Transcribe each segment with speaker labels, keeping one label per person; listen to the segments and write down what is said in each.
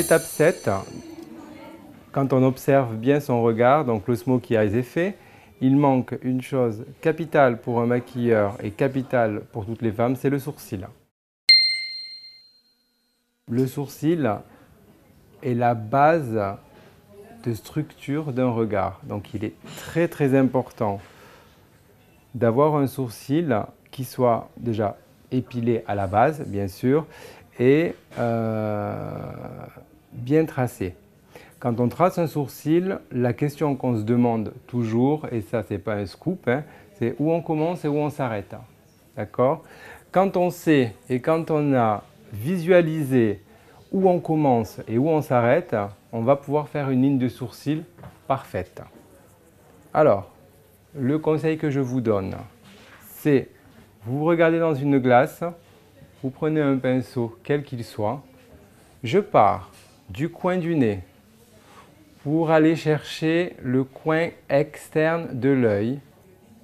Speaker 1: l'étape 7, quand on observe bien son regard, donc le smokey eyes est fait, il manque une chose capitale pour un maquilleur et capitale pour toutes les femmes, c'est le sourcil. Le sourcil est la base de structure d'un regard. Donc il est très important d'avoir un sourcil qui soit déjà épilé à la base, bien sûr, et bien tracé. Quand on trace un sourcil, la question qu'on se demande toujours, et ça c'est pas un scoop, hein, c'est où on commence et où on s'arrête. D'accord? Quand on sait et quand on a visualisé où on commence et où on s'arrête, on va pouvoir faire une ligne de sourcil parfaite. Alors, le conseil que je vous donne, c'est vous regardez dans une glace, vous prenez un pinceau quel qu'il soit, je pars du coin du nez pour aller chercher le coin externe de l'œil.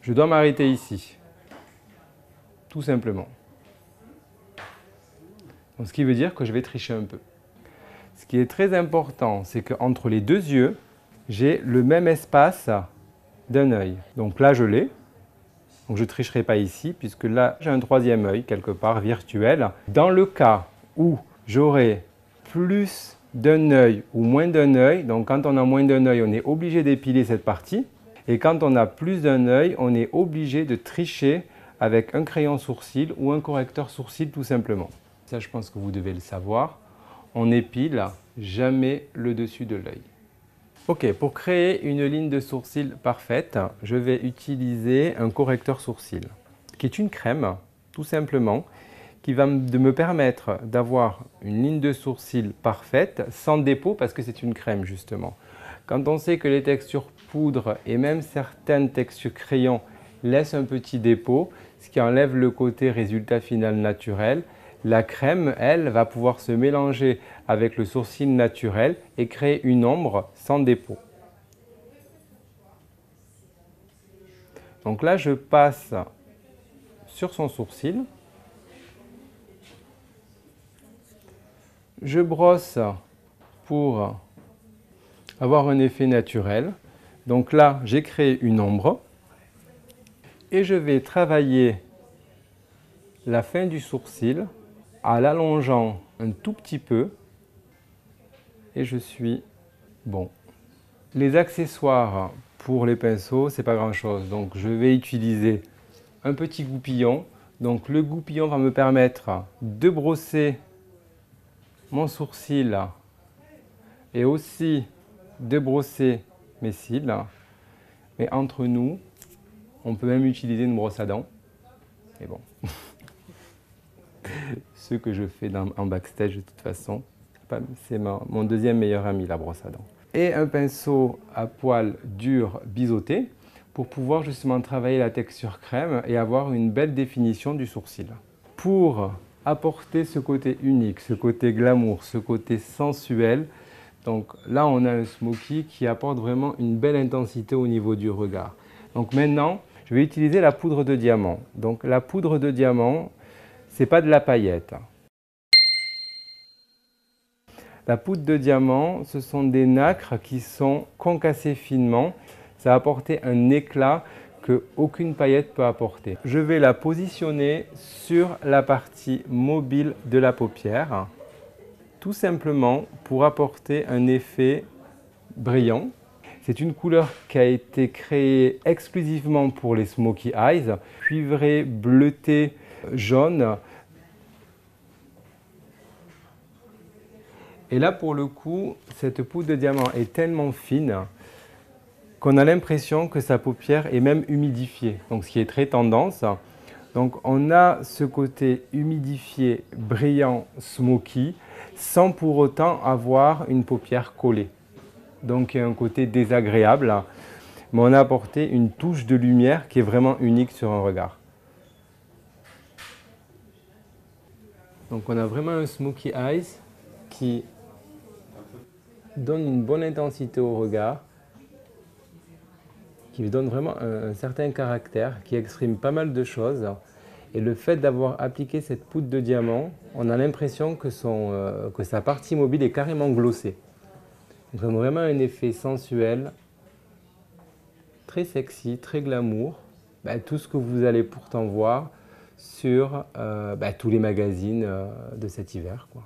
Speaker 1: Je dois m'arrêter ici, tout simplement. Donc, ce qui veut dire que je vais tricher un peu. Ce qui est très important, c'est qu'entre les deux yeux, j'ai le même espace d'un œil. Donc là, je l'ai. Donc je ne tricherai pas ici, puisque là, j'ai un troisième œil, quelque part, virtuel. Dans le cas où j'aurai plus d'un œil ou moins d'un œil, donc quand on a moins d'un œil, on est obligé d'épiler cette partie. Et quand on a plus d'un œil, on est obligé de tricher avec un crayon sourcil ou un correcteur sourcil, tout simplement. Ça, je pense que vous devez le savoir. On n'épile jamais le dessus de l'œil. Ok, pour créer une ligne de sourcil parfaite, je vais utiliser un correcteur sourcil, qui est une crème, tout simplement, qui va me permettre d'avoir une ligne de sourcil parfaite, sans dépôt, parce que c'est une crème, justement. Quand on sait que les textures poudre et même certaines textures crayon laissent un petit dépôt, ce qui enlève le côté résultat final naturel, la crème, elle, va pouvoir se mélanger avec le sourcil naturel et créer une ombre sans dépôt. Donc là, je passe sur son sourcil. Je brosse pour avoir un effet naturel. Donc là, j'ai créé une ombre. Et je vais travailler la fin du sourcil en l'allongeant un tout petit peu. Et je suis bon. Les accessoires pour les pinceaux, c'est pas grand chose. Donc je vais utiliser un petit goupillon. Donc le goupillon va me permettre de brosser mon sourcil et aussi de brosser mes cils. Mais entre nous, on peut même utiliser une brosse à dents. Mais bon, ce que je fais en backstage de toute façon, c'est mon deuxième meilleur ami, la brosse à dents. Et un pinceau à poils dur biseauté pour pouvoir justement travailler la texture crème et avoir une belle définition du sourcil. Pour apporter ce côté unique, ce côté glamour, ce côté sensuel, donc là on a un smoky qui apporte vraiment une belle intensité au niveau du regard. Donc maintenant, je vais utiliser la poudre de diamant. Donc la poudre de diamant, c'est pas de la paillette. La poudre de diamant, ce sont des nacres qui sont concassées finement. Ça va apporter un éclat qu'aucune paillette peut apporter. Je vais la positionner sur la partie mobile de la paupière, tout simplement pour apporter un effet brillant. C'est une couleur qui a été créée exclusivement pour les Smoky Eyes, cuivré, bleuté, jaune. Et là, pour le coup, cette poudre de diamant est tellement fine qu'on a l'impression que sa paupière est même humidifiée, donc ce qui est très tendance. Donc on a ce côté humidifié, brillant, smoky, sans pour autant avoir une paupière collée. Donc il y a un côté désagréable, mais on a apporté une touche de lumière qui est vraiment unique sur un regard. Donc on a vraiment un smoky eyes qui donne une bonne intensité au regard, qui lui donne vraiment un certain caractère, qui exprime pas mal de choses Et le fait d'avoir appliqué cette poudre de diamant, on a l'impression que sa partie mobile est carrément glossée. Donc ça donne vraiment un effet sensuel, très sexy, très glamour. Tout ce que vous allez pourtant voir sur tous les magazines de cet hiver, quoi.